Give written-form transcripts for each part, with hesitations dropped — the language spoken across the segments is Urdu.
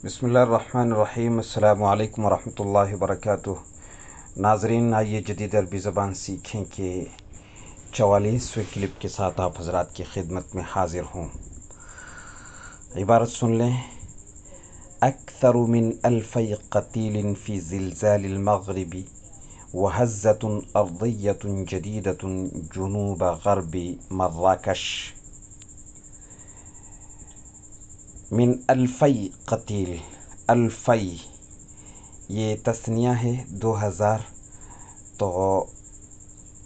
بسم اللہ الرحمن الرحیم۔ السلام علیکم ورحمۃ اللہ وبرکاتہ۔ ناظرین، آئیے جدید عربی زبان سیکھیں کہ 44ویں کلپ کے ساتھ آپ حضرات کی خدمت میں حاضر ہوں۔ عبارت سن لیں۔ اکثر من الفی قتیل فی زلزال المغرب وہزۃ ارضیۃ جدیدۃ جنوب غرب مراکش۔ من الفی قتیل، الفی یہ تثنیہ ہے 2000، تو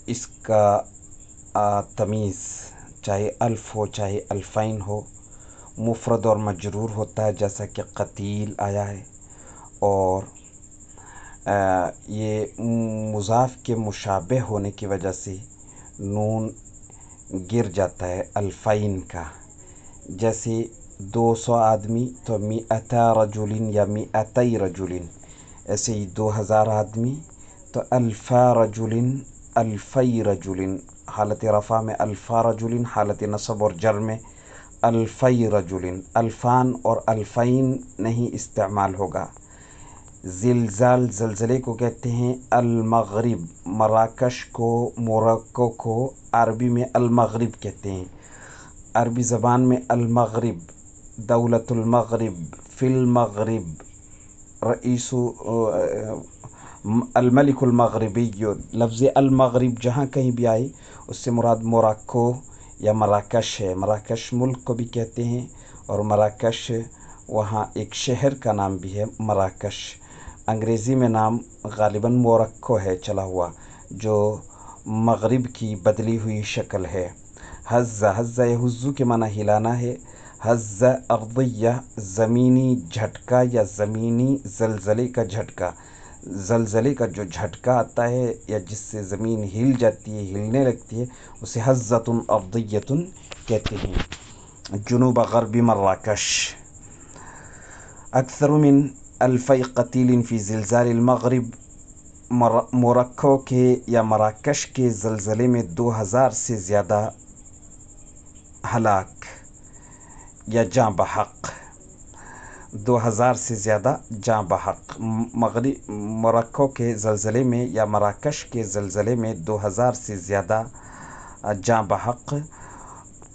اس کا تمیز چاہے الف ہو چاہے الفین ہو، مفرد اور مجرور ہوتا ہے، جیسا کہ قتیل آیا ہے، اور یہ مضاف کے مشابہ ہونے کی وجہ سے نون گر جاتا ہے الفین کا۔ جیسے 200 آدمی تو مئتا رجل یا مئتی رجل، ایسے ہی 2000 آدمی تو الفا رجل، الفی رجل، حالت رفع میں الفا رجل، حالت نصب اور جر میں الفی رجل، الفان اور الفین نہیں استعمال ہوگا۔ زلزال زلزلے کو کہتے ہیں۔ المغرب، مراکش کو، موراکو کو عربی میں المغرب کہتے ہیں۔ عربی زبان میں المغرب، دولت المغرب، فی المغرب، رئیس الملک المغربی، لفظ المغرب جہاں کہیں بھی آئے اس سے مراد موراکو یا مراکش ہے۔ مراکش ملک کو بھی کہتے ہیں، اور مراکش وہاں ایک شہر کا نام بھی ہے مراکش۔ انگریزی میں نام غالباً موراکو ہے چلا ہوا، جو مغرب کی بدلی ہوئی شکل ہے۔ ہزہ، ہزہ یہزو کے معنی ہلانا ہے۔ ہزہ ارضیہ، زمینی جھٹکا یا زمینی زلزلے کا جھٹکا۔ زلزلے کا جو جھٹکا آتا ہے یا جس سے زمین ہل جاتی ہے، ہلنے لگتی ہے، اسے ہزۃ ارضیۃ کہتے ہیں۔ جنوب غربی مراکش۔ اکثر من الفی قتیل فی زلزال المغرب، موراکو کے یا مراکش کے زلزلے میں 2000 سے زیادہ ہلاک یا جاں بحق، 2000 سے زیادہ جاں بحق۔ موراکو کے زلزلے میں یا مراکش کے زلزلے میں 2000 سے زیادہ جاں بحق،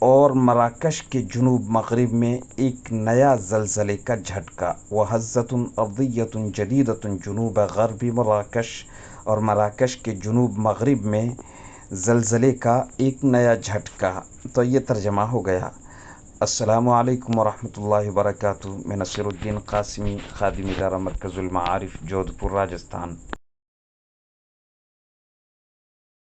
اور مراکش کے جنوب مغرب میں ایک نیا زلزلے کا جھٹکا۔ وہزۃ ارضیۃ جدیدۃ جنوب غرب مراکش، اور مراکش کے جنوب مغرب میں زلزلے کا ایک نیا جھٹکا۔ تو یہ ترجمہ ہو گیا۔ السلام علیکم ورحمۃ اللہ وبرکاتہ۔ میں نصیر الدین قاسمی، خادم ادارہ مرکز المعارف، جودھپور، راجستھان۔